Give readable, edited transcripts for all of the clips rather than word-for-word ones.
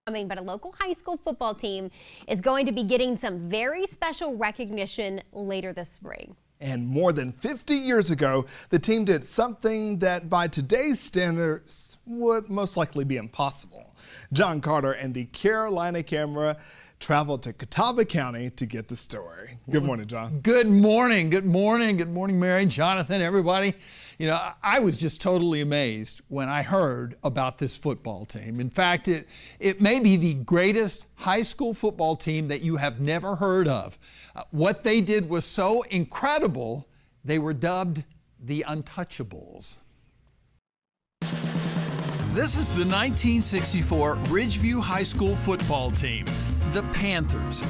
But a local high school football team is going to be getting some very special recognition later this spring. And more than 50 years ago, the team did something that by today's standards would most likely be impossible. John Carter and the Carolina camera traveled to Catawba County to get the story. Good morning, John. Good morning. Good morning. Good morning, Mary, Jonathan, everybody. You know, I was just totally amazed when I heard about this football team. In fact, it may be the greatest high school football team that you have never heard of. What they did was so incredible, they were dubbed the Untouchables. This is the 1964 Ridgeview High School football team, the Panthers.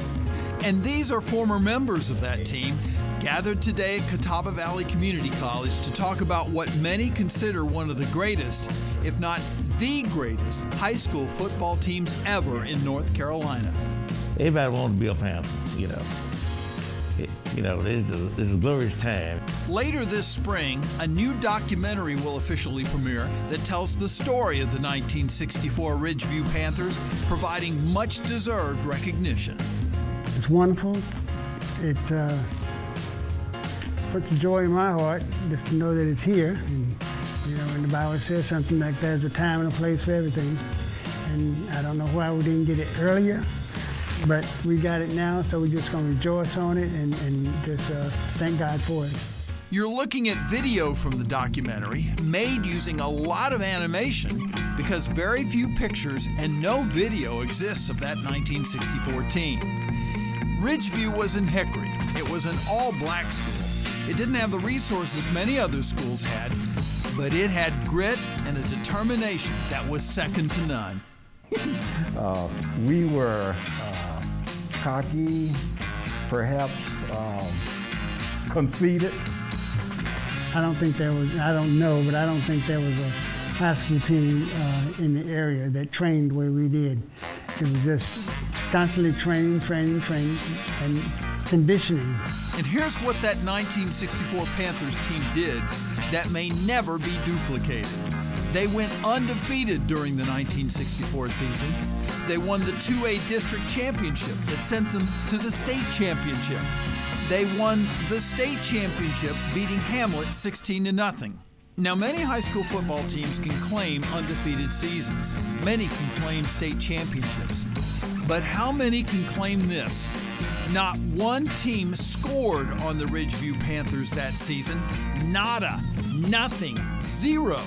And these are former members of that team gathered today at Catawba Valley Community College to talk about what many consider one of the greatest, if not the greatest, high school football teams ever in North Carolina. Everybody wanted to be a Panther, you know. This is a glorious time. Later this spring, a new documentary will officially premiere that tells the story of the 1964 Ridgeview Panthers, providing much-deserved recognition. It's wonderful. It puts joy in my heart just to know that it's here. And, you know, when the Bible says something like there's a time and a place for everything. And I don't know why we didn't get it earlier, but we got it now, so we're just going to rejoice on it and just thank God for it. You're looking at video from the documentary, made using a lot of animation because very few pictures and no video exists of that 1964 team. Ridgeview was in Hickory. It was an all-black school. It didn't have the resources many other schools had, but it had grit and a determination that was second to none. We were cocky, perhaps conceited. I don't think there was a high school team in the area that trained the way we did. It was just constantly training, and conditioning. And here's what that 1964 Panthers team did that may never be duplicated. They went undefeated during the 1964 season. They won the 2A district championship that sent them to the state championship. They won the state championship, beating Hamlet 16-0. Now, many high school football teams can claim undefeated seasons. Many can claim state championships. But how many can claim this? Not one team scored on the Ridgeview Panthers that season. Nada, nothing, zero.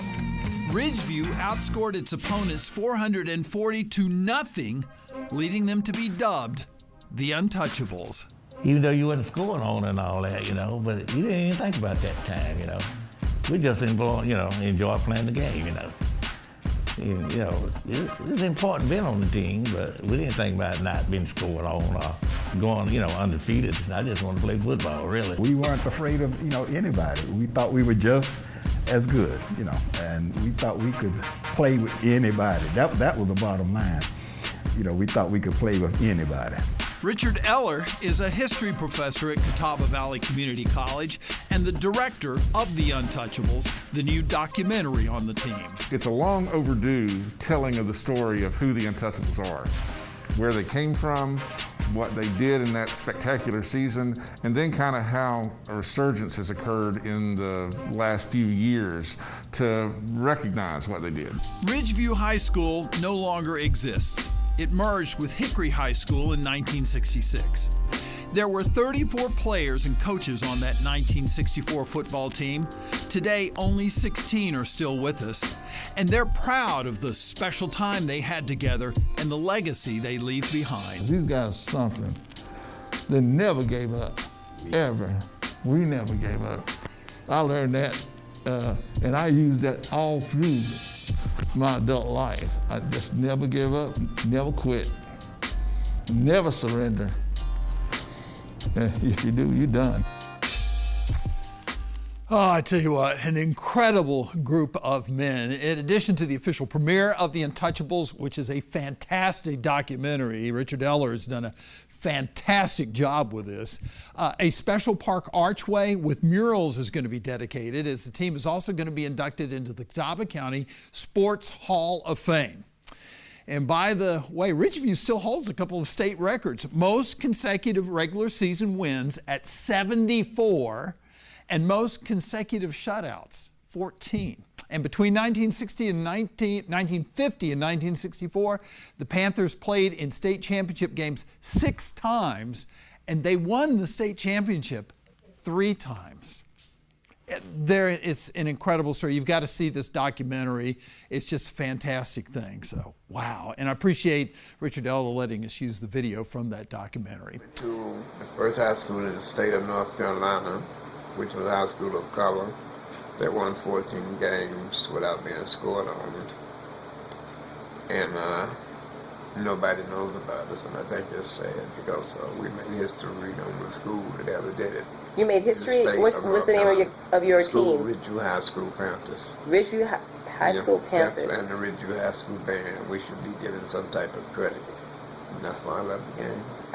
Ridgeview outscored its opponents 440-0, leading them to be dubbed the Untouchables. Even though you wasn't scoring on and all that, you know, but you didn't even think about that time, you know. We just enjoy playing the game, you know. It's important being on the team, but we didn't think about not being scored on or going, undefeated. I just wanted to play football, really. We weren't afraid of, anybody. We thought we were just as good, and we thought we could play with anybody. That was the bottom line. We thought we could play with anybody. Richard Eller is a history professor at Catawba Valley Community College and the director of The Untouchables, the new documentary on the team. It's a long overdue telling of the story of who the Untouchables are, where they came from, what they did in that spectacular season, and then kind of how a resurgence has occurred in the last few years to recognize what they did. Ridgeview High School no longer exists. It merged with Hickory High School in 1966. There were 34 players and coaches on that 1964 football team. Today, only 16 are still with us, and they're proud of the special time they had together and the legacy they leave behind. These guys are something. They never gave up, ever. We never gave up. I learned that, and I used that all through my adult life. I just never give up, never quit, never surrender. If you do, you're done. Oh, I tell you what, an incredible group of men. In addition to the official premiere of The Untouchables, which is a fantastic documentary, Richard Eller has done a fantastic job with this. A special park archway with murals is going to be dedicated, as the team is also going to be inducted into the Catawba County Sports Hall of Fame. And by the way, Ridgeview still holds a couple of state records. Most consecutive regular season wins at 74, and most consecutive shutouts, 14. And between 1950 and 1964, the Panthers played in state championship games 6 times, and they won the state championship 3 times. It's an incredible story. You've got to see this documentary. It's just a fantastic thing. So, wow. And I appreciate Richard Ella letting us use the video from that documentary. To the first high school in the state of North Carolina, which was a high school of color, that won 14 games without being scored on it. And nobody knows about us, and I think it's sad because we made history on the school that ever did it. You made history? What's the name of your team? Ridgeview High School Panthers. Ridgeview High School Panthers. And the Ridgeview High School band. We should be given some type of credit. And that's why I love the game.